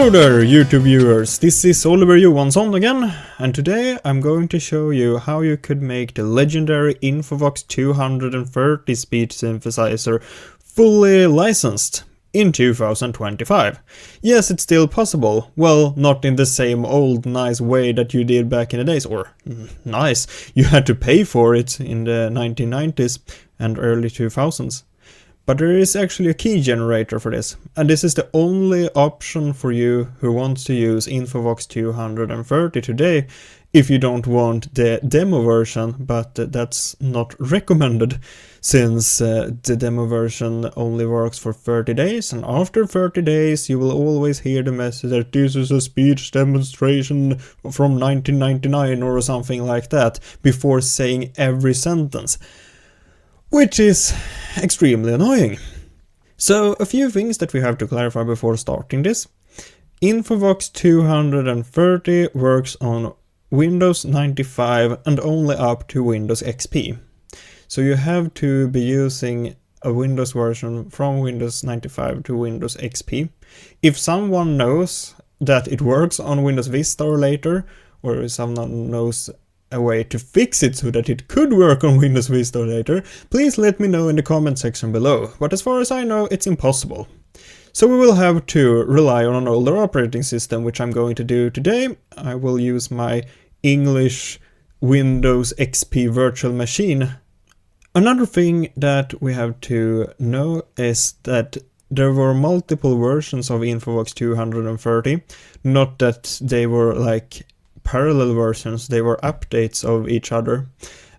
Hello there, YouTube viewers, this is Oliver Johansson again, and today I'm going to show you how you could make the legendary Infovox230 speech synthesizer fully licensed in 2025. Yes, it's still possible. Well, not in the same old nice way that you did back in the days, or nice, you had to pay for it in the 1990s and early 2000s. But there is actually a key generator for this, and this is the only option for you who wants to use Infovox230 today if you don't want the demo version, but that's not recommended since the demo version only works for 30 days, and after 30 days you will always hear the message that this is a speech demonstration from 1999 or something like that before saying every sentence, which is extremely annoying. So a few things that we have to clarify before starting this. Infovox230 works on Windows 95 and only up to Windows XP. So you have to be using a Windows version from Windows 95 to Windows XP. If someone knows that it works on Windows Vista or later, or if someone knows a way to fix it so that it could work on Windows Vista later, please let me know in the comment section below, but as far as I know it's impossible. So we will have to rely on an older operating system, which I'm going to do today. I will use my English Windows XP virtual machine. Another thing that we have to know is that there were multiple versions of Infovox230, not that they were like parallel versions, they were updates of each other.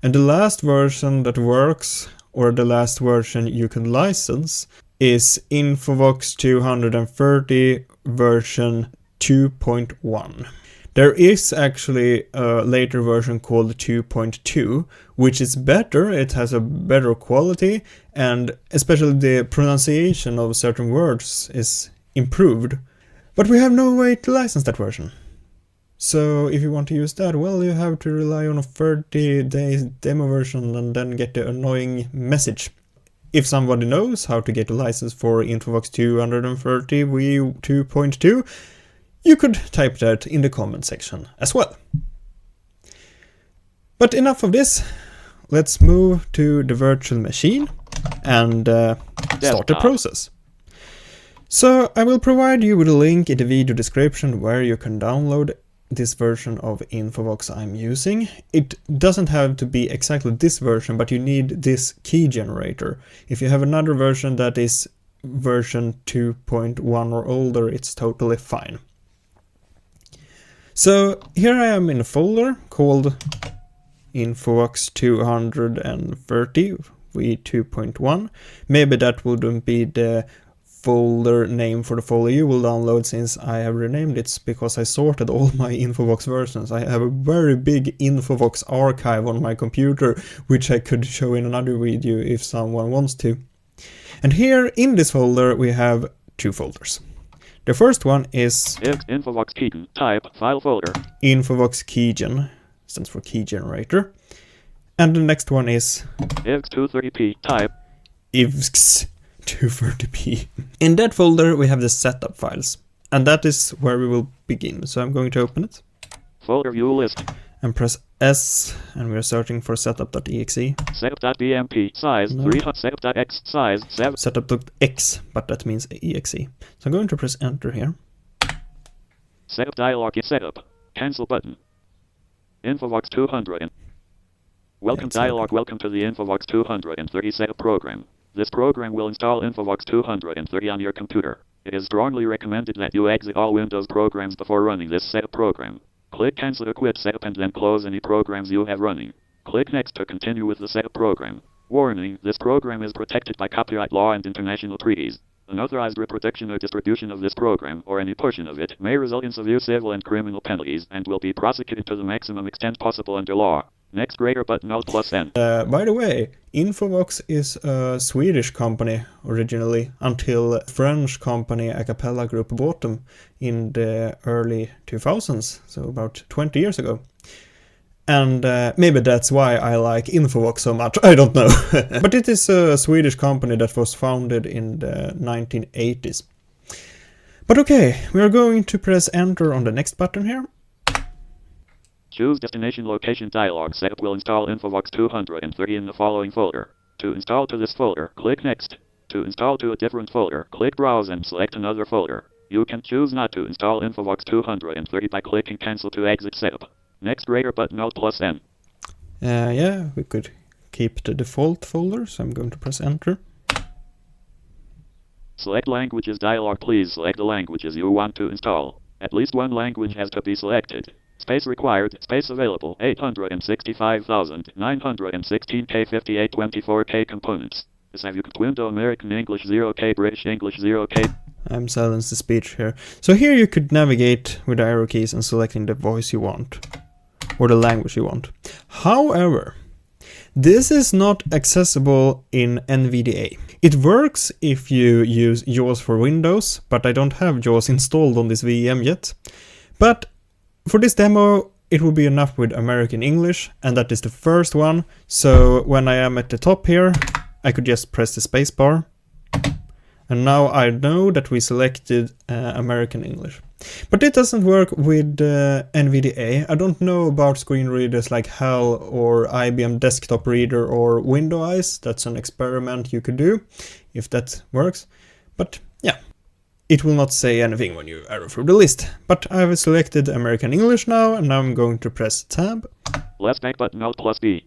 And the last version that works, or the last version you can license, is Infovox230 version 2.1. There is actually a later version called 2.2, which is better, it has a better quality, and especially the pronunciation of certain words is improved. But we have no way to license that version. So if you want to use that, well, you have to rely on a 30-day demo version and then get the annoying message. If somebody knows how to get a license for Infovox230 v2.2, you could type that in the comment section as well. But enough of this, let's move to the virtual machine and start the process. So I will provide you with a link in the video description where you can download this version of Infovox I'm using. It doesn't have to be exactly this version, but you need this key generator. If you have another version that is version 2.1 or older, it's totally fine. So here I am in a folder called Infovox230 v2.1. Maybe that wouldn't be the folder name for the folder you will download, since I have renamed it because I sorted all my Infovox versions. I have a very big Infovox archive on my computer, which I could show in another video if someone wants to. And here in this folder we have two folders. The first one is Infovox keygen type file folder. Infovox keygen, stands for key generator. And the next one is IVX230p type IVX230p. In that folder we have the setup files, and that is where we will begin. So I'm going to open it. Folder view list. And press S, and we are searching for setup.exe. Setup.bmp size 3. Setup.x size 7. Setup.x, but that means exe. So I'm going to press enter here. Setup dialog is setup. Cancel button. Infovox 200. Welcome dialog. Welcome to the Infovox 230 setup program. This program will install Infovox 230 on your computer. It is strongly recommended that you exit all Windows programs before running this setup program. Click cancel to quit setup and then close any programs you have running. Click next to continue with the setup program. Warning, this program is protected by copyright law and international treaties. Unauthorized reproduction or distribution of this program, or any portion of it, may result in severe civil and criminal penalties and will be prosecuted to the maximum extent possible under law. Next greater button Alt plus N. By the way, Infovox is a Swedish company originally, until a French company Acapella Group bought them in the early 2000s, so about 20 years ago. And maybe that's why I like Infovox so much, I don't know. But it is a Swedish company that was founded in the 1980s. But okay, we are going to press enter on the next button here. Choose destination location dialog. Setup will install Infovox230 in the following folder. To install to this folder, click Next. To install to a different folder, click Browse and select another folder. You can choose not to install Infovox230 by clicking Cancel to exit setup. Next greater button Alt plus N. Yeah, we could keep the default folder, so I'm going to press enter. Select languages dialog. Please select the languages you want to install. At least one language has to be selected. Space required, space available, 865,916K 5824K components. This have you window American English 0K, British English 0K. I'm silenced the speech here. So here you could navigate with the arrow keys and selecting the voice you want, or the language you want. However, this is not accessible in NVDA. It works if you use JAWS for Windows, but I don't have JAWS installed on this VM yet. But for this demo, it will be enough with American English, and that is the first one. So when I am at the top here, I could just press the space bar. And now I know that we selected American English. But it doesn't work with NVDA. I don't know about screen readers like HAL or IBM Desktop Reader or Window Eyes. That's an experiment you could do if that works. But yeah, it will not say anything when you arrow through the list. But I have selected American English now, and now I'm going to press Tab. Left back button Alt plus B.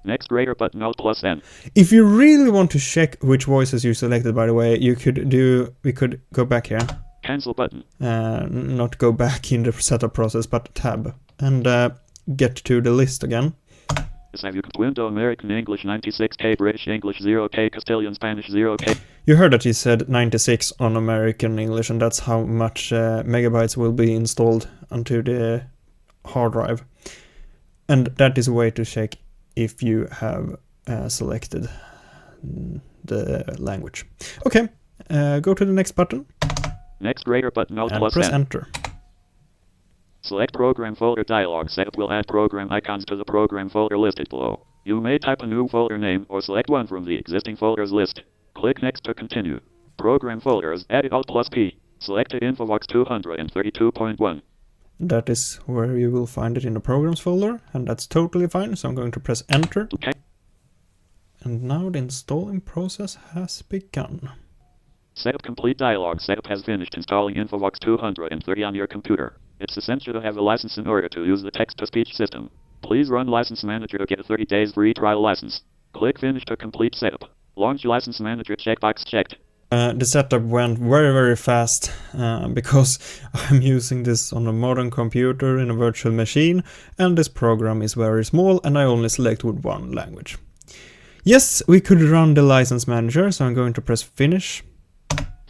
Next greater button Alt plus N. If you really want to check which voices you selected, by the way, we could go back here. Cancel button. Not go back in the setup process, but tab and get to the list again. This have you window American English 96K, British English 0K, Castilian Spanish 0K. You heard that he said 96 on American English, and that's how much megabytes will be installed onto the hard drive. And that is a way to check if you have selected the language. Okay, go to the next button. Next greater button Alt and plus press N. enter. Select program folder dialog. Setup will add program icons to the program folder listed below. You may type a new folder name or select one from the existing folders list. Click next to continue. Program folders, edit Alt plus P. Selected Infovox 232.1. That is where you will find it in the programs folder, and that's totally fine, so I'm going to press enter. Okay. And now the installing process has begun. Setup complete dialog. Setup has finished installing Infovox 230 on your computer. It's essential to have a license in order to use the text-to-speech system. Please run License Manager to get a 30 days free trial license. Click Finish to complete setup. Launch License Manager checkbox checked. The setup went very fast because I'm using this on a modern computer in a virtual machine, and this program is very small and I only select with one language. Yes, we could run the License Manager, so I'm going to press Finish.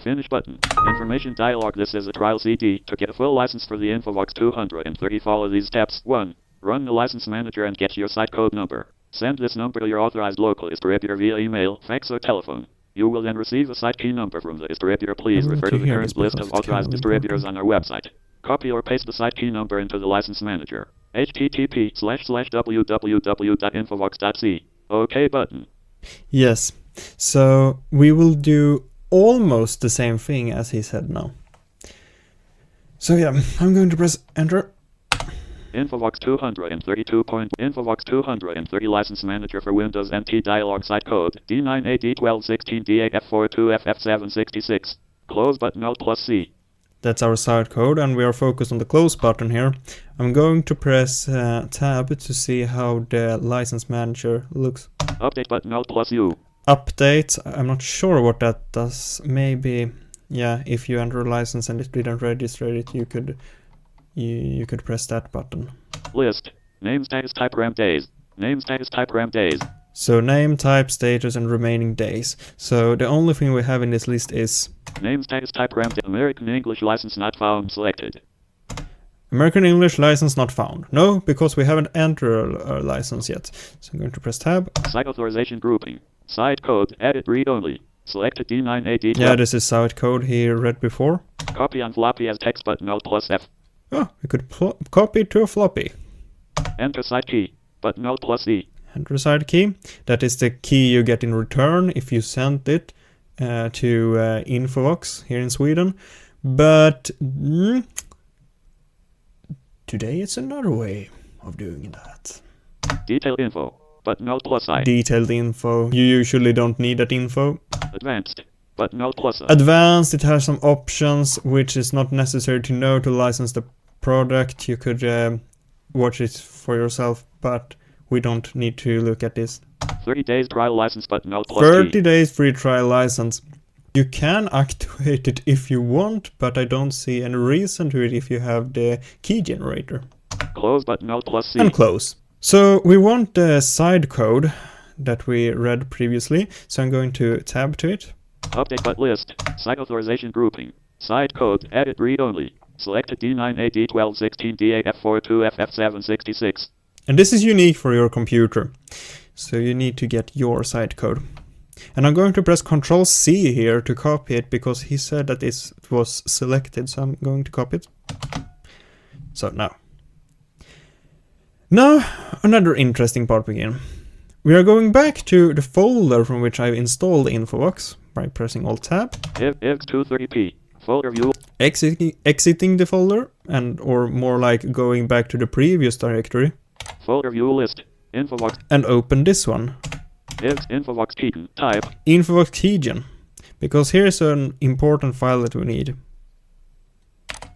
Finish button. Information dialog. This is a trial CD. To get a full license for the Infovox 230, follow these steps. 1. Run the License Manager and get your site code number. Send this number to your authorized local distributor via email, fax, or telephone. You will then receive a site key number from the distributor. Please refer to the current list of authorized distributors on our website. Copy or paste the site key number into the License Manager. http://www.infovox.c. OK button. Yes, so we will do almost the same thing as he said now. So yeah, I'm going to press enter. Infovox 232. Infovox 230 License Manager for Windows NT dialog site code D9AD1216D8F42FF766. Close button Alt plus C. That's our site code, and we are focused on the close button here. I'm going to press tab to see how the License Manager looks. Update button Alt plus U. Update, I'm not sure what that does. Maybe, yeah, if you enter a license and it didn't register it, you could press that button. List. Name, status, type, RAM, days. Name, status, type, RAM, days. So name, type, status, and remaining days. So the only thing we have in this list is name, status, type, RAM, American English license not found selected. American English license not found. No, because we haven't entered a license yet. So I'm going to press tab. Site authorization grouping. Site code, edit read only. Selected D9AD12. Yeah, this is site code he read before. Copy on floppy as text button Alt plus F. Oh, we could copy to a floppy. Enter site key, button Alt plus E. Enter site key. That is the key you get in return if you send it to Infovox here in Sweden. But today it's another way of doing that. Detailed info, button Alt plus I. Detailed info. You usually don't need that info. Advanced, button Alt plus I. Advanced, it has some options which is not necessary to know to license the product. You could watch it for yourself, but we don't need to look at this. 30 days trial license, button Alt plus 30 T. days free trial license. You can activate it if you want, but I don't see any reason to it if you have the key generator. Close, button Alt plus C. And close. So we want the side code that we read previously, so I'm going to tab to it. Update but list, site authorization grouping, side code, edit read only, selected D9AD1216D8F42FF766. And this is unique for your computer, so you need to get your side code. And I'm going to press Ctrl C here to copy it because he said that it was selected, so I'm going to copy it. So now another interesting part begin. We are going back to the folder from which I've installed Infovox by pressing Alt Tab. Infovox230p, folder view. Exiting the folder, or more like going back to the previous directory. Folder view list, Infovox. And open this one. Infovox keygen, type. Infovox keygen. Because here's an important file that we need.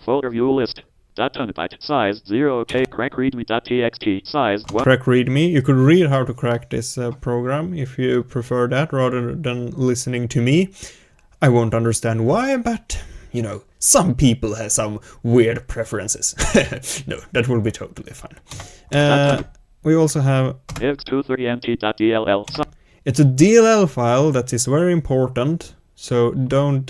Folder view list. .terabyte size 0k crack readme.txt size 1. Crack readme. You could read how to crack this program if you prefer that rather than listening to me. I won't understand why, but you know, some people have some weird preferences. No, that will be totally fine. We also have Infovox230nt.dll. It's a DLL file that is very important, so don't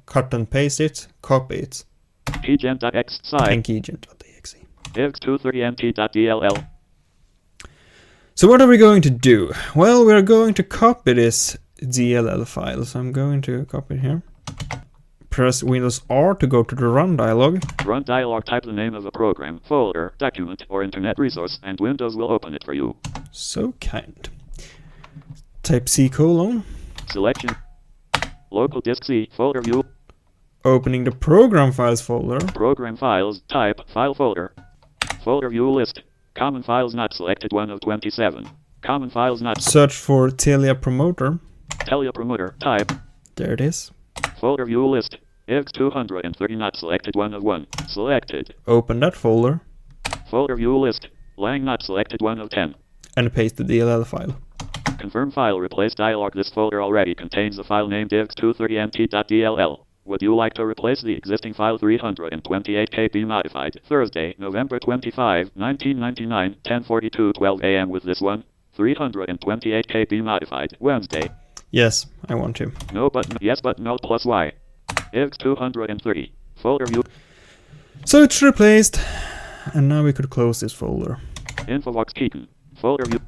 cut and paste it, copy it. Keygen.x size. And keygen.exe. Infovox230nt.dll. So what are we going to do? Well, we're going to copy this DLL file, so I'm going to copy it here. Press Windows R to go to the Run dialog. Run dialog, type the name of a program, folder, document, or internet resource, and Windows will open it for you. So kind. Type C:. Selection. Local disk C, folder view. Opening the program files folder. Program files, type, file folder. Folder view list. Common files not selected, 1 of 27. Common files not. Search for Telia Promoter. Telia Promoter, type. There it is. Folder view list. Infovox230 not selected, 1 of 1. Selected. Open that folder. Folder view list. Lang not selected, 1 of 10. And paste the DLL file. Confirm file replace dialog. This folder already contains a file named infovox230nt.dll. Would you like to replace the existing file 328 KB modified Thursday, November 25, 1999, 10:42:12 a.m. with this one? 328 KB modified Wednesday. Yes, I want to. No button. Yes button. Alt plus Y. Infovox230. Folder view. So it's replaced. And now we could close this folder. Infovox keygen. Folder view.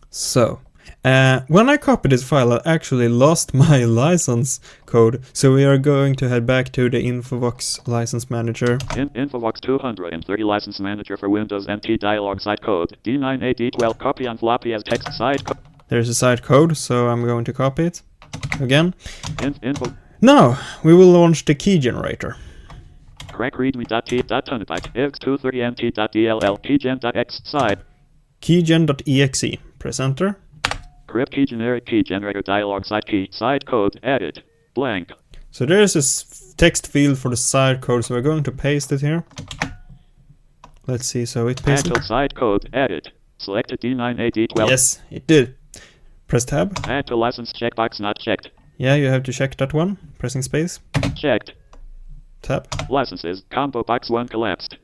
So, when I copied this file, I actually lost my license code. So we are going to head back to the Infovox license manager. Infovox230 license manager for Windows NT dialog site code. D9AD12 copy on floppy as text site code. There's a site code, so I'm going to copy it again. Info. Now, we will launch the key generator. Crack readme.t.terabyte. Infovox230nt.dll keygen.x side. Keygen.exe. Press enter. Crypt key generic key generator dialog side key side code edit blank. So there's a text field for the side code, so we're going to paste it here. Let's see, so it pasted. Side code edit. Selected D9AD12. Yes, it did. Press tab. Add to license checkbox not checked. Yeah, you have to check that one. Pressing space. Checked. Tab. Licenses combo box 1 collapsed.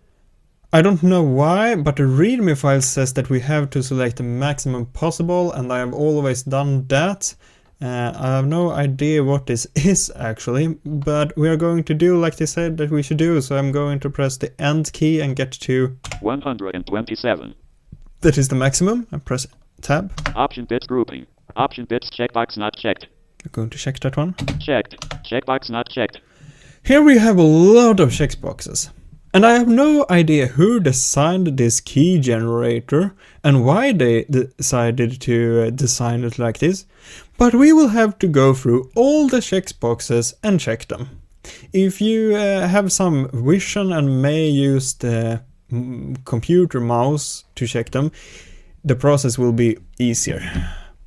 I don't know why, but the README file says that we have to select the maximum possible, and I have always done that. I have no idea what this is actually, but we are going to do like they said that we should do, so I'm going to press the End key and get to 127. That is the maximum. I press tab. Option bits grouping. Option bits checkbox not checked. I'm going to check that one. Checked. Checkbox not checked. Here we have a lot of checkboxes. And I have no idea who designed this key generator and why they decided to design it like this, but we will have to go through all the checkboxes and check them. If you have some vision and may use the computer mouse to check them, the process will be easier.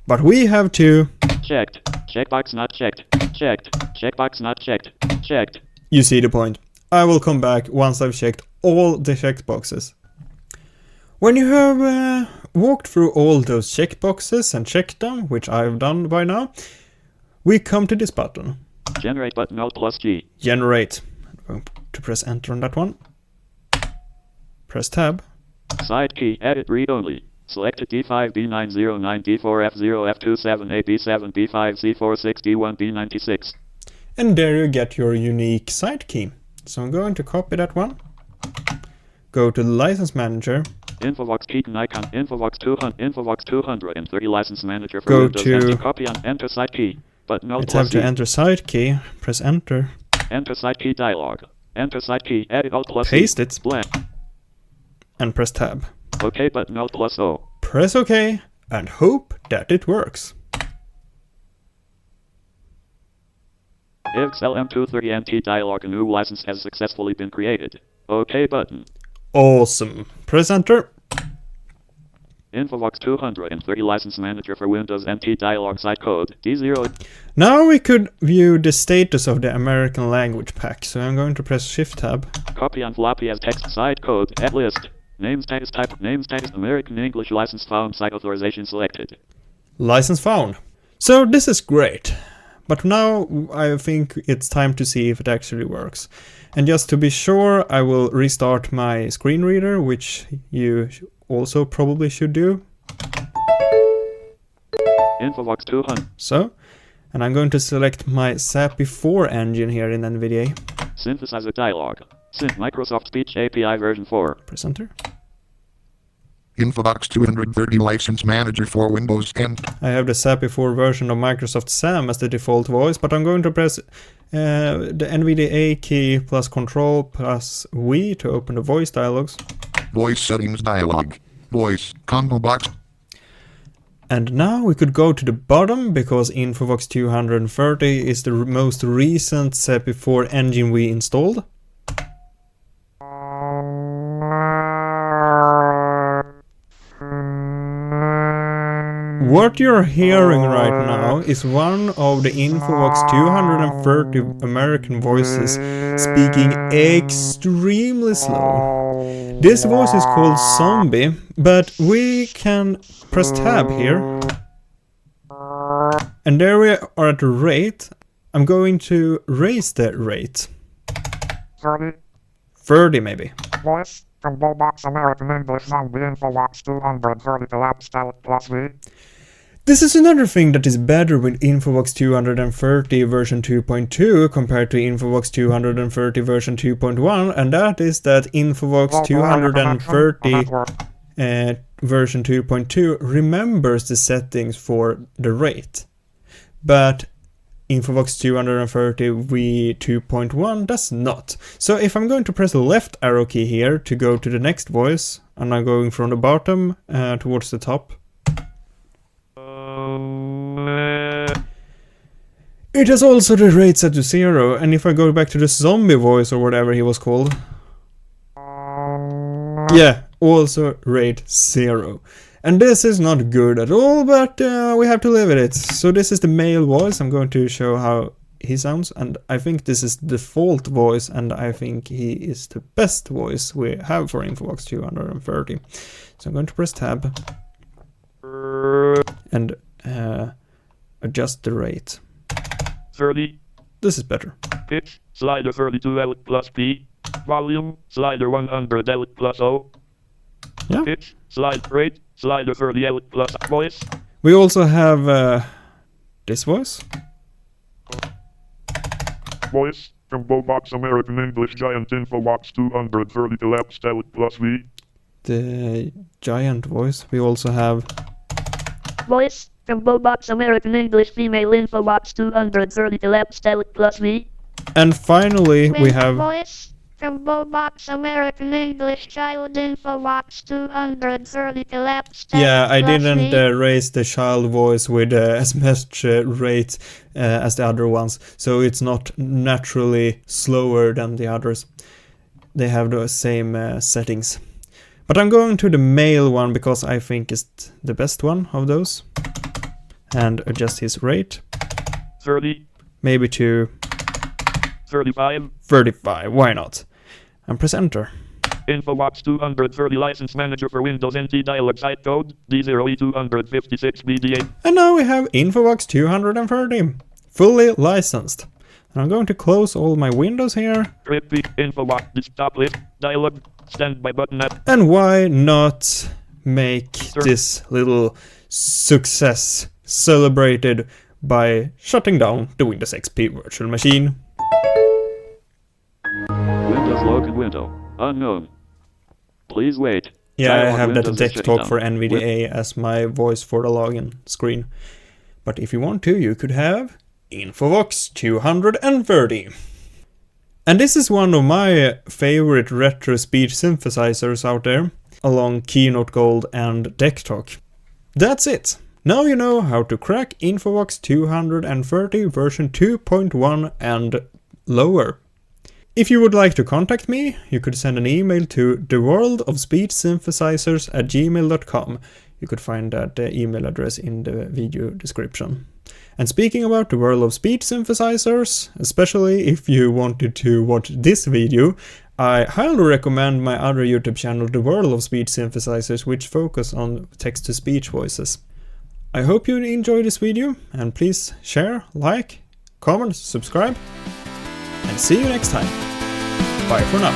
But we have to... Checked. Checkbox not checked. Checked. Checkbox not checked. Checked. You see the point. I will come back once I've checked all the checkboxes. When you have walked through all those checkboxes and checked them, which I've done by now, we come to this button. Generate button Alt plus G. Generate. I'm going to press enter on that one. Press tab. Side key, edit read only. Select D5, B909, D4, F0, F27, A, B7, B5, C46, D1, B96. And there you get your unique side key. So I'm going to copy that one. Go to the license manager. Infovox keyton icon, Infovox230 license manager for Go Windows. to... Empty copy on enter side key. Button Alt It's have plus to G. enter side key. Press enter. Enter side key dialog. Enter side key, edit Alt plus Paste C. it. Blank. And press tab. OK button Alt plus O. Press OK and hope that it works. XLM230NT dialog, a new license has successfully been created. OK button. Awesome. Press enter. Infovox230 license manager for Windows NT dialog site code D0. Now we could view the status of the American language pack. So I'm going to press shift tab. Copy on floppy as text site code at list. Name status type. Name status American English license found. Site authorization selected. License found. So this is great. But now I think it's time to see if it actually works. And just to be sure, I will restart my screen reader, which you also probably should do. Infovox 200. So, and I'm going to select my SAPI 4 engine here in NVDA. Synthesizer dialog. Synth Microsoft Speech API version 4. Press enter. Infovox230 license manager for Windows 10. I have the SAPI 4 version of Microsoft SAM as the default voice, but I'm going to press the NVDA key plus Control plus V to open the voice dialogs. Voice settings dialog. Voice combo box. And now we could go to the bottom because Infovox 230 is the most recent SAPI 4 engine we installed. What you're hearing right now is one of the Infovox 230 American voices speaking extremely slow. This voice is called Zombie, but we can press tab here. And there we are at the rate. I'm going to raise the rate. 30 maybe. Voice from Bobox American English Zombie Infovox 230 collapse style plus V. This is another thing that is better with Infovox 230 version 2.2 compared to Infovox 230 version 2.1, and that is that Infovox 230 version 2.2 remembers the settings for the rate, but Infovox 230 v2.1 does not. So if I'm going to press the left arrow key here to go to the next voice, and I'm going from the bottom towards the top, it has also the rate set to 0, and if I go back to the zombie voice or whatever he was called, yeah, also rate 0. And this is not good at all, but we have to live with it. So this is the male voice. I'm going to show how he sounds, and I think this is the default voice, and I think he is the best voice we have for Infovox 230. So I'm going to press tab and adjust the rate. 30. This is better. Pitch, slider 32 L plus P. Volume, slider 100 L plus O. Yeah. Pitch, slide rate, slider 30 L plus voice. We also have this voice. Voice from Bobox American English Giant Infovox 230 collapse style plus V. The giant voice. We also have Voice from Bobox American English Female Infovox 230 collapse style plus V. and finally we have Voice from Bobox American English Child Infovox 230 elapsed. Yeah, I plus didn't me. raise the child voice with as much rate as the other ones, so it's not naturally slower than the others. They have the same settings. But I'm going to the male one because I think it's the best one of those. And adjust his rate. 30, Maybe to 35. 35, why not? And press enter. Infovox 230 License Manager for Windows NT Dialog Site Code D0E256BD8. And now we have Infovox 230, fully licensed. And I'm going to close all my windows here. Repeat Infovox Desktop List Dialog Standby button at And why not make this little success celebrated by shutting down the Windows XP virtual machine? Windows login window. Unknown. Please wait. Yeah, I Dialog have that Windows is deck shutting talk for down. NVDA as my voice for the login screen. But if you want to, you could have Infovox 230. And this is one of my favorite retro speech synthesizers out there, along Keynote Gold and Deck Talk. That's it. Now you know how to crack Infovox 230 version 2.1 and lower. If you would like to contact me, you could send an email to theworldofspeechsynthesizers@gmail.com. You could find that email address in the video description. And speaking about the world of speech synthesizers, especially if you wanted to watch this video, I highly recommend my other YouTube channel, The World of Speech Synthesizers, which focus on text-to-speech voices. I hope you enjoyed this video, and please share, like, comment, subscribe, and see you next time. Bye for now.